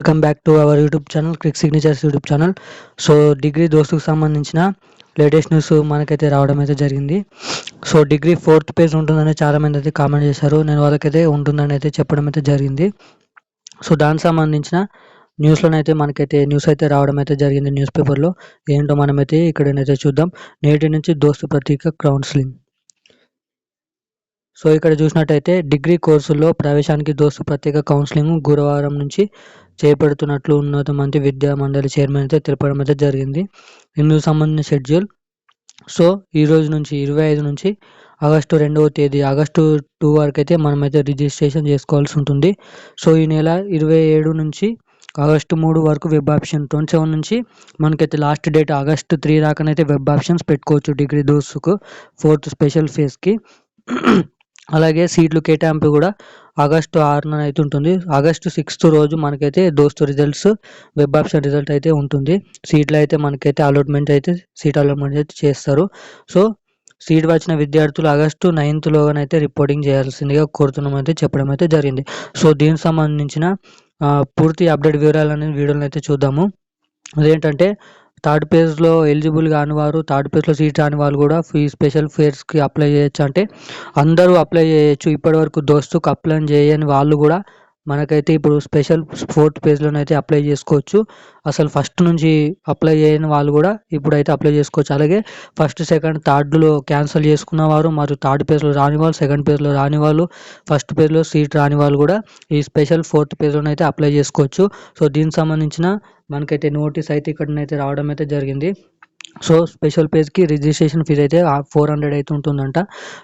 Welcome back to our YouTube channel Quick Signatures YouTube channel. So degree దోస్తుకు సంబంధించిన latest news మనకైతే రావడం అయితే జరిగింది. సో డిగ్రీ 4th పేజ్ ఉంటుందని చాలామంది అయితే కామెంట్ చేశారు. నేను వాళ్ళకైతే ఉంటుందని అయితే చెప్పడం అయితే జరిగింది. సో దానికి సంబంధించిన న్యూస్లోనైతే మనకైతే న్యూస్ అయితే రావడం అయితే జరిగింది. న్యూస్ పేపర్లో ఏంటో మనమైతే ఇక్కడనైతే చూద్దాం. నేటి నుంచి దోస్తు ప్రత్యేక కౌన్సిలింగ్. సో ఇక్కడ చూసినట్టయితే డిగ్రీ కోర్సుల్లో ప్రవేశానికి దోస్తు ప్రత్యేక కౌన్సిలింగ్ గురువారం నుంచి చేపడుతున్నట్లు ఉన్నత మంత్రి విద్యా మండలి చైర్మన్ అయితే తెలపడం అయితే జరిగింది. ఇందుకు సంబంధించిన షెడ్యూల్ సో ఈ రోజు నుంచి 25 నుంచి ఆగస్టు 2వ తేదీ ఆగస్టు 2 వరకు అయితే మనమైతే రిజిస్ట్రేషన్ చేసుకోవాల్సి ఉంటుంది. సో ఈ నెల 27 నుంచి ఆగస్టు 3 వరకు వెబ్ ఆప్షన్, 27 నుంచి మనకైతే లాస్ట్ డేట్ ఆగస్టు 3 దాకానైతే వెబ్ ఆప్షన్స్ పెట్టుకోవచ్చు డిగ్రీ దోస్తుకు 4th స్పెషల్ ఫేజ్కి. అలాగే సీట్లు కేటాయింపు కూడా ఆగస్టు 6న అయితే ఉంటుంది. ఆగస్టు 6th రోజు మనకైతే దోస్తు రిజల్ట్స్ వెబ్ ఆప్షన్ రిజల్ట్ అయితే ఉంటుంది. సీట్లు అయితే మనకైతే అలాట్మెంట్ అయితే సీట్ అలాట్మెంట్ అయితే చేస్తారు. సో సీట్ వచ్చిన విద్యార్థులు ఆగస్టు 9th లోగానైతే రిపోర్టింగ్ చేయాల్సిందిగా కోరుతున్నామైతే చెప్పడం అయితే జరిగింది. సో దీనికి సంబంధించిన పూర్తి అప్డేట్ వివరాలు అనేది వీడియోలో అయితే చూద్దాము. అదేంటంటే థర్డ్ పేజ్లో ఎలిజిబుల్ కాని వారు, థర్డ్ పేజ్లో సీట్ రాని వాళ్ళు కూడా ఈ స్పెషల్ ఫేర్స్కి అప్లై చేయొచ్చు. అంటే అందరూ అప్లై చేయొచ్చు. ఇప్పటివరకు దోస్తుకు అప్లై చేయని వాళ్ళు కూడా మనకైతే ఇప్పుడు స్పెషల్ 4th పేజ్లోనైతే అప్లై చేసుకోవచ్చు. అసలు ఫస్ట్ నుంచి అప్లై చేయని వాళ్ళు కూడా ఇప్పుడైతే అప్లై చేసుకోవచ్చు. అలాగే ఫస్ట్, సెకండ్, థర్డ్లో క్యాన్సిల్ చేసుకున్న వారు మరియు థర్డ్ పేజ్లో రాని వాళ్ళు, సెకండ్ పేజ్లో రాని వాళ్ళు, ఫస్ట్ పేజ్లో సీట్ రాని వాళ్ళు కూడా ఈ స్పెషల్ 4th పేజ్లోనైతే అప్లై చేసుకోవచ్చు. సో దీనికి సంబంధించిన మనకైతే నోటీస్ అయితే ఇక్కడనైతే రావడం అయితే జరిగింది. సో స్పెషల్ పేజ్కి రిజిస్ట్రేషన్ ఫీజు అయితే 400 అయితే ఉంటుందంట.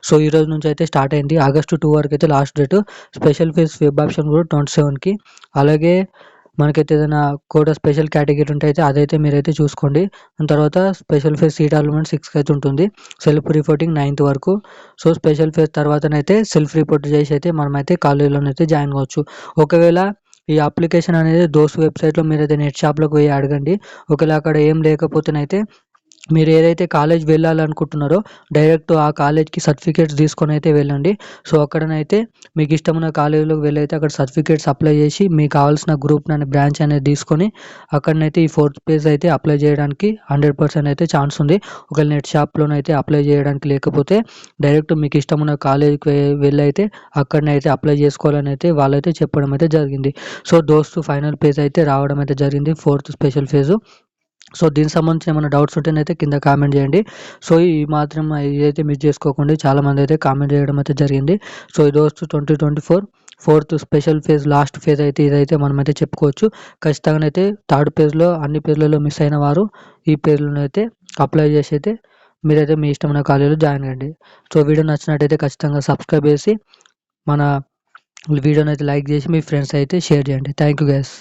సో ఈ రోజు నుంచి అయితే స్టార్ట్ అయింది. ఆగస్టు 2 వరకు అయితే last date. Special phase web option కూడా 27కి. అలాగే మనకైతే ఏదైనా కోటా స్పెషల్ కేటగిరీ ఉంటే అయితే అదైతే మీరైతే చూసుకోండి. దాని తర్వాత స్పెషల్ ఫేజ్ సీట్ అలాట్మెంట్ 6కి అయితే ఉంటుంది. సెల్ఫ్ రిపోర్టింగ్ 9th వరకు. సో స్పెషల్ ఫేజ్ తర్వాతనైతే సెల్ఫ్ రిపోర్ట్ చేసి అయితే మనమైతే కాలేజీలోనైతే జాయిన్ కావచ్చు. ఒకవేళ ఈ అప్లికేషన్ అనేది దోస్తు వెబ్సైట్లో మీరైతే నెట్ షాప్లోకి పోయి అడగండి. ఒకవేళ అక్కడ ఏం లేకపోతేనైతే మీరు ఏదైతే కాలేజ్ వెళ్ళాలనుకుంటున్నారో డైరెక్ట్ ఆ కాలేజ్కి సర్టిఫికేట్స్ తీసుకొని అయితే వెళ్ళండి. సో అక్కడనైతే మీకు ఇష్టమైన కాలేజీలోకి వెళ్ళైతే అక్కడ సర్టిఫికేట్స్ అప్లై చేసి మీకు కావాల్సిన గ్రూప్ అనే బ్రాంచ్ అనేది తీసుకొని అక్కడనైతే ఈ 4th పేజ్ అయితే అప్లై చేయడానికి 100% అయితే ఛాన్స్ ఉంది. ఒకవేళ నెట్ షాప్లోనైతే అప్లై చేయడానికి లేకపోతే డైరెక్ట్ మీకు ఇష్టమైన కాలేజీకి వెళ్ళైతే అక్కడనైతే అప్లై చేసుకోవాలని అయితే వాళ్ళైతే చెప్పడం అయితే జరిగింది. సో దోస్తు ఫైనల్ పేజ్ అయితే రావడం అయితే జరిగింది 4th స్పెషల్ ఫేజు. సో దీనికి సంబంధించి ఏమైనా డౌట్స్ ఉంటేనైతే కింద కామెంట్ చేయండి. సో ఈ మాత్రం ఇదైతే మిస్ చేసుకోకండి. చాలామంది అయితే కామెంట్ చేయడం అయితే జరిగింది. సో ఈ దోస్తు 2024 4th special phase last phase అయితే ఇదైతే మనమైతే చెప్పుకోవచ్చు. ఖచ్చితంగా అయితే థర్డ్ పేజ్లో అన్ని పేజ్లలో మిస్ అయిన వారు ఈ పేజ్లను అయితే అప్లై చేసి అయితే మీరైతే మీ ఇష్టమైన కాలేజీలో జాయిన్ అవ్వండి. సో వీడియో నచ్చినట్టయితే ఖచ్చితంగా సబ్స్క్రైబ్ చేసి మన వీడియోని అయితే లైక్ చేసి మీ ఫ్రెండ్స్ అయితే షేర్ చేయండి. Thank you guys.